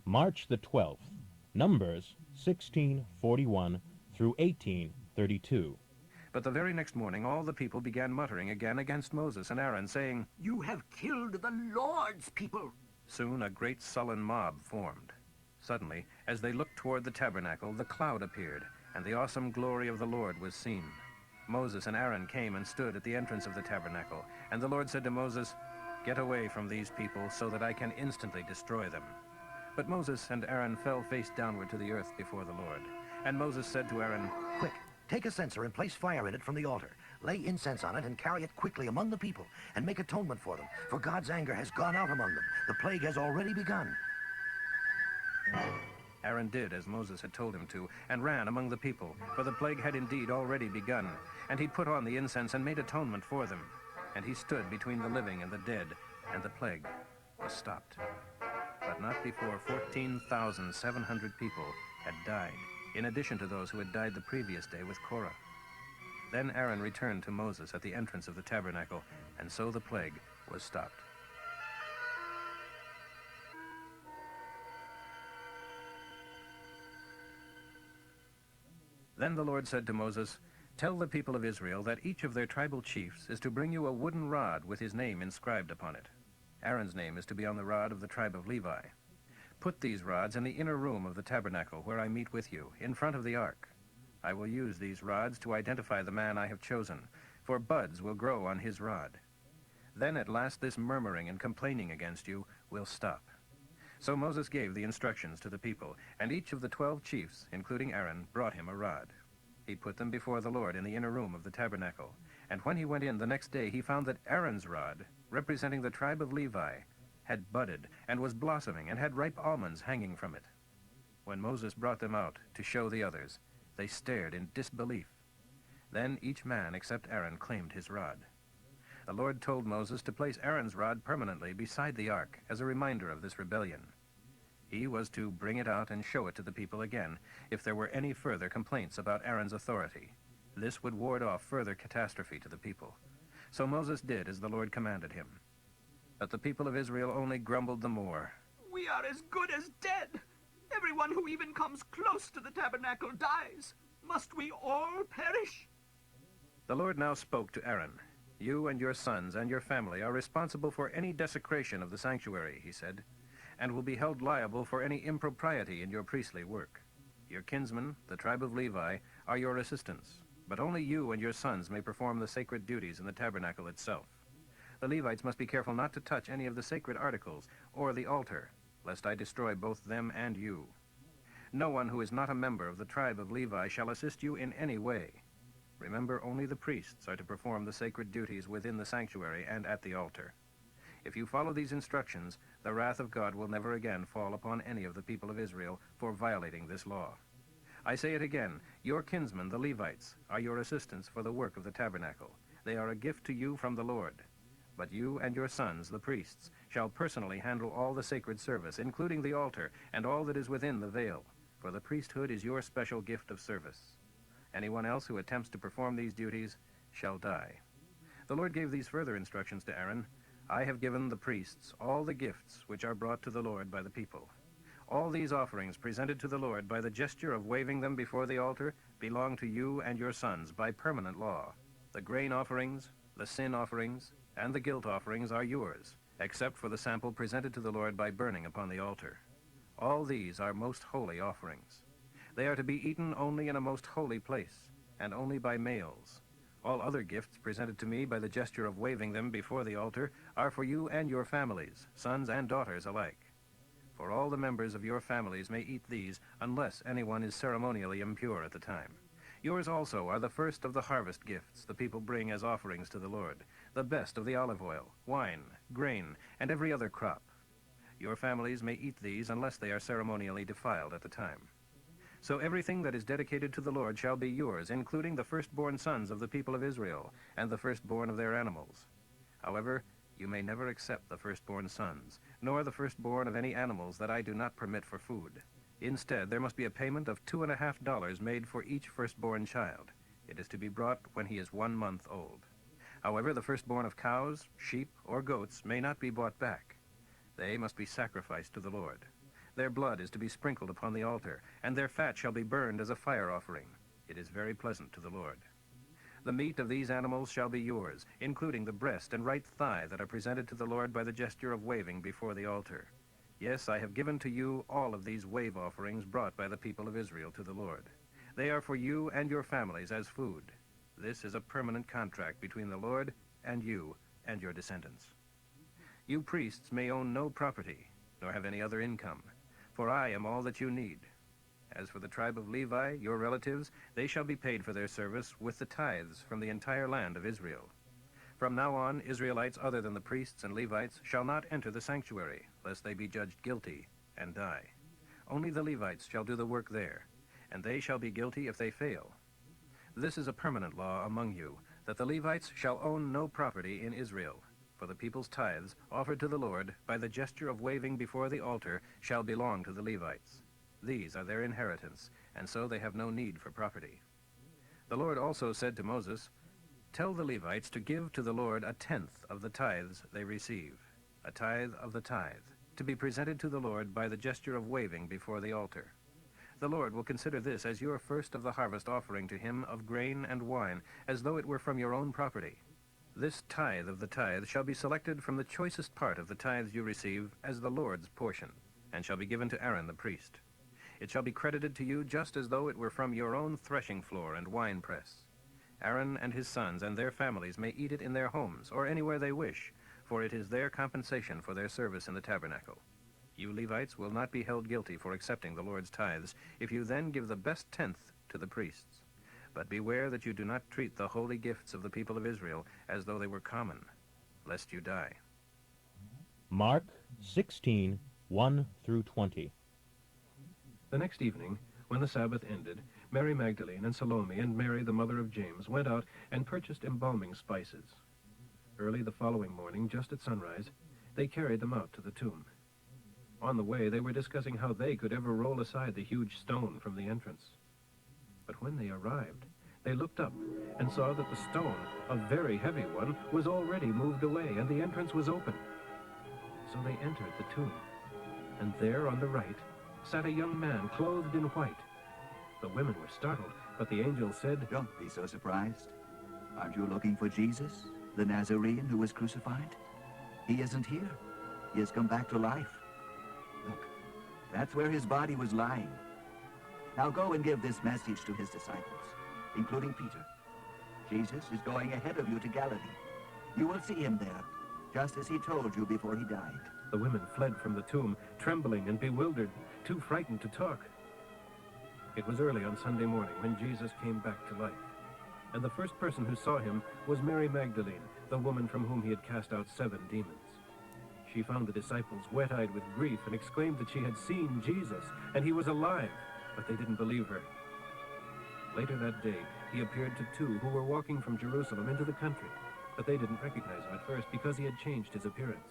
March the 12th, Numbers 16:41 through 18:32. But the very next morning all the people began muttering again against Moses and Aaron, saying, You have killed the Lord's people. Soon a great sullen mob formed. Suddenly, as they looked toward the tabernacle, the cloud appeared, and the awesome glory of the Lord was seen. Moses and Aaron came and stood at the entrance of the tabernacle, and the Lord said to Moses, Get away from these people so that I can instantly destroy them. But Moses and Aaron fell face downward to the earth before the Lord. And Moses said to Aaron, Quick, take a censer and place fire in it from the altar. Lay incense on it and carry it quickly among the people, and make atonement for them, for God's anger has gone out among them. The plague has already begun. Aaron did as Moses had told him to, and ran among the people, for the plague had indeed already begun. And he put on the incense and made atonement for them. And he stood between the living and the dead, and the plague was stopped. But not before 14,700 people had died, in addition to those who had died the previous day with Korah. Then Aaron returned to Moses at the entrance of the tabernacle, and so the plague was stopped. Then the Lord said to Moses, Tell the people of Israel that each of their tribal chiefs is to bring you a wooden rod with his name inscribed upon it. Aaron's name is to be on the rod of the tribe of Levi. Put these rods in the inner room of the tabernacle where I meet with you, in front of the ark. I will use these rods to identify the man I have chosen, for buds will grow on his rod. Then at last this murmuring and complaining against you will stop. So Moses gave the instructions to the people, and each of the 12 chiefs, including Aaron, brought him a rod. He put them before the Lord in the inner room of the tabernacle. And when he went in the next day, he found that Aaron's rod, representing the tribe of Levi, had budded and was blossoming and had ripe almonds hanging from it. When Moses brought them out to show the others, they stared in disbelief. Then each man except Aaron claimed his rod. The Lord told Moses to place Aaron's rod permanently beside the ark as a reminder of this rebellion. He was to bring it out and show it to the people again if there were any further complaints about Aaron's authority. This would ward off further catastrophe to the people. So Moses did as the Lord commanded him. But the people of Israel only grumbled the more. We are as good as dead. Everyone who even comes close to the tabernacle dies. Must we all perish? The Lord now spoke to Aaron. You and your sons and your family are responsible for any desecration of the sanctuary, he said, and will be held liable for any impropriety in your priestly work. Your kinsmen, the tribe of Levi, are your assistants, but only you and your sons may perform the sacred duties in the tabernacle itself. The Levites must be careful not to touch any of the sacred articles or the altar, lest I destroy both them and you. No one who is not a member of the tribe of Levi shall assist you in any way. Remember, only the priests are to perform the sacred duties within the sanctuary and at the altar. If you follow these instructions, the wrath of God will never again fall upon any of the people of Israel for violating this law. I say it again, your kinsmen, the Levites, are your assistants for the work of the tabernacle. They are a gift to you from the Lord. But you and your sons, the priests, shall personally handle all the sacred service, including the altar and all that is within the veil, for the priesthood is your special gift of service. Anyone else who attempts to perform these duties shall die. The Lord gave these further instructions to Aaron. I have given the priests all the gifts which are brought to the Lord by the people. All these offerings presented to the Lord by the gesture of waving them before the altar belong to you and your sons by permanent law. The grain offerings, the sin offerings, and the guilt offerings are yours, except for the sample presented to the Lord by burning upon the altar. All these are most holy offerings. They are to be eaten only in a most holy place, and only by males. All other gifts presented to me by the gesture of waving them before the altar are for you and your families, sons and daughters alike. For all the members of your families may eat these unless anyone is ceremonially impure at the time. Yours also are the first of the harvest gifts the people bring as offerings to the Lord, the best of the olive oil, wine, grain, and every other crop. Your families may eat these unless they are ceremonially defiled at the time. So everything that is dedicated to the Lord shall be yours, including the firstborn sons of the people of Israel, and the firstborn of their animals. However, you may never accept the firstborn sons, nor the firstborn of any animals that I do not permit for food. Instead, there must be a payment of $2.50 made for each firstborn child. It is to be brought when he is 1 month old. However, the firstborn of cows, sheep, or goats may not be bought back. They must be sacrificed to the Lord. Their blood is to be sprinkled upon the altar, and their fat shall be burned as a fire offering. It is very pleasant to the Lord. The meat of these animals shall be yours, including the breast and right thigh that are presented to the Lord by the gesture of waving before the altar. Yes, I have given to you all of these wave offerings brought by the people of Israel to the Lord. They are for you and your families as food. This is a permanent contract between the Lord and you and your descendants. You priests may own no property, nor have any other income, for I am all that you need. As for the tribe of Levi, your relatives, they shall be paid for their service with the tithes from the entire land of Israel. From now on, Israelites other than the priests and Levites shall not enter the sanctuary, lest they be judged guilty and die. Only the Levites shall do the work there, and they shall be guilty if they fail. This is a permanent law among you, that the Levites shall own no property in Israel, for the people's tithes, offered to the Lord by the gesture of waving before the altar, shall belong to the Levites. These are their inheritance, and so they have no need for property. The Lord also said to Moses, "Tell the Levites to give to the Lord a tenth of the tithes they receive, a tithe of the tithe, to be presented to the Lord by the gesture of waving before the altar. The Lord will consider this as your first of the harvest offering to him of grain and wine, as though it were from your own property. This tithe of the tithe shall be selected from the choicest part of the tithes you receive as the Lord's portion, and shall be given to Aaron the priest. It shall be credited to you just as though it were from your own threshing floor and winepress. Aaron and his sons and their families may eat it in their homes or anywhere they wish, for it is their compensation for their service in the tabernacle. You Levites will not be held guilty for accepting the Lord's tithes if you then give the best tenth to the priests. But beware that you do not treat the holy gifts of the people of Israel as though they were common, lest you die." Mark 16, 1 through 20. The next evening, when the Sabbath ended, Mary Magdalene and Salome and Mary, the mother of James, went out and purchased embalming spices. Early the following morning, just at sunrise, they carried them out to the tomb. On the way, they were discussing how they could ever roll aside the huge stone from the entrance. But when they arrived, they looked up and saw that the stone, a very heavy one, was already moved away, and the entrance was open. So they entered the tomb, and there on the right sat a young man clothed in white. The women were startled, but the angel said, "Don't be so surprised. Aren't you looking for Jesus, the Nazarene who was crucified? He isn't here. He has come back to life. Look, that's where his body was lying. Now go and give this message to his disciples, including Peter. Jesus is going ahead of you to Galilee. You will see him there, just as he told you before he died." The women fled from the tomb, trembling and bewildered, too frightened to talk. It was early on Sunday morning when Jesus came back to life, and the first person who saw him was Mary Magdalene, the woman from whom he had cast out 7 demons. She found the disciples wet-eyed with grief and exclaimed that she had seen Jesus, and he was alive, but they didn't believe her. Later that day, he appeared to 2 who were walking from Jerusalem into the country, but they didn't recognize him at first because he had changed his appearance.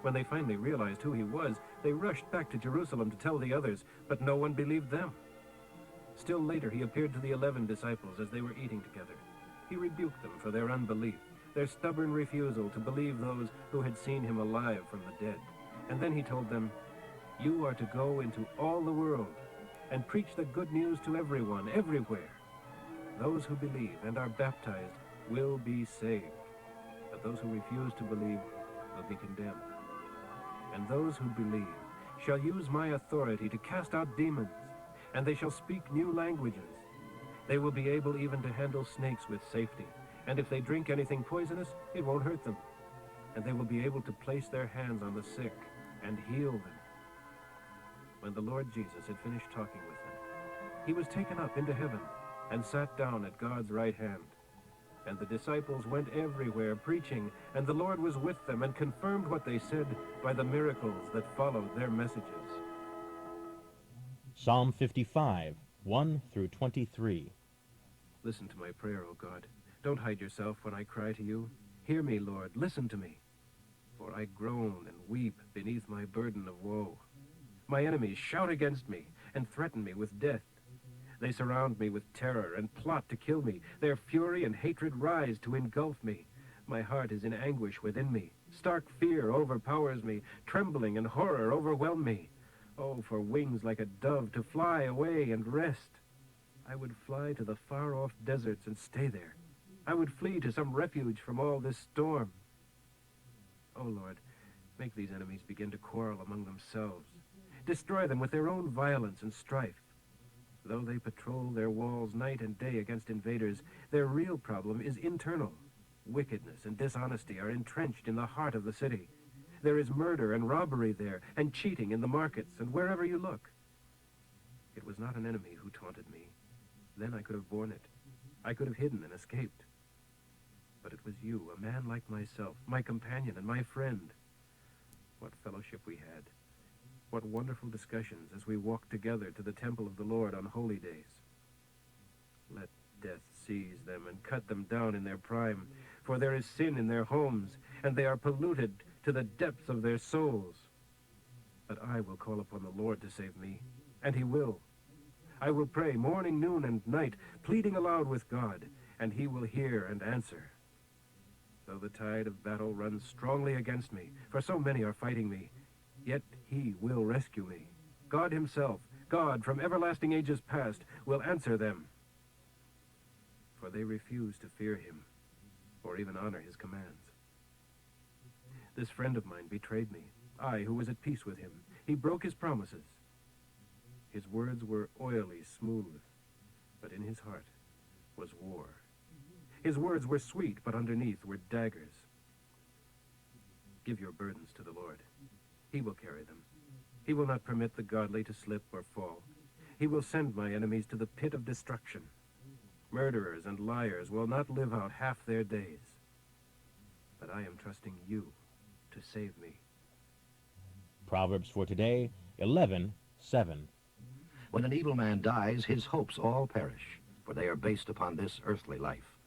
When they finally realized who he was, they rushed back to Jerusalem to tell the others, but no one believed them. Still later, he appeared to the 11 disciples as they were eating together. He rebuked them for their unbelief, their stubborn refusal to believe those who had seen him alive from the dead. And then he told them, "You are to go into all the world and preach the good news to everyone, everywhere. Those who believe and are baptized will be saved, but those who refuse to believe will be condemned. And those who believe shall use my authority to cast out demons, and they shall speak new languages. They will be able even to handle snakes with safety, and if they drink anything poisonous, it won't hurt them. And they will be able to place their hands on the sick and heal them." When the Lord Jesus had finished talking with them, he was taken up into heaven and sat down at God's right hand. And the disciples went everywhere preaching, and the Lord was with them and confirmed what they said by the miracles that followed their messages. Psalm 55, 1 through 23. Listen to my prayer, O God. Don't hide yourself when I cry to you. Hear me, Lord. Listen to me. For I groan and weep beneath my burden of woe. My enemies shout against me and threaten me with death. They surround me with terror and plot to kill me. Their fury and hatred rise to engulf me. My heart is in anguish within me. Stark fear overpowers me. Trembling and horror overwhelm me. Oh, for wings like a dove to fly away and rest. I would fly to the far-off deserts and stay there. I would flee to some refuge from all this storm. Oh, Lord, make these enemies begin to quarrel among themselves. Destroy them with their own violence and strife. Though they patrol their walls night and day against invaders, their real problem is internal. Wickedness and dishonesty are entrenched in the heart of the city. There is murder and robbery there, and cheating in the markets and wherever you look. It was not an enemy who taunted me. Then I could have borne it. I could have hidden and escaped. But it was you, a man like myself, my companion and my friend. What fellowship we had. What wonderful discussions as we walked together to the temple of the Lord on holy days. Let death seize them and cut them down in their prime, for there is sin in their homes, and they are polluted to the depths of their souls. But I will call upon the Lord to save me, and he will. I will pray morning, noon, and night, pleading aloud with God, and he will hear and answer. Though the tide of battle runs strongly against me, for so many are fighting me, yet he will rescue me. God himself, God from everlasting ages past, will answer them. For they refuse to fear him, or even honor his commands. This friend of mine betrayed me, I who was at peace with him. He broke his promises. His words were oily smooth, but in his heart was war. His words were sweet, but underneath were daggers. Give your burdens to the Lord. He will carry them. He will not permit the godly to slip or fall. He will send my enemies to the pit of destruction. Murderers and liars will not live out half their days. But I am trusting you to save me. Proverbs for today, 11:7. When an evil man dies, his hopes all perish, for they are based upon this earthly life.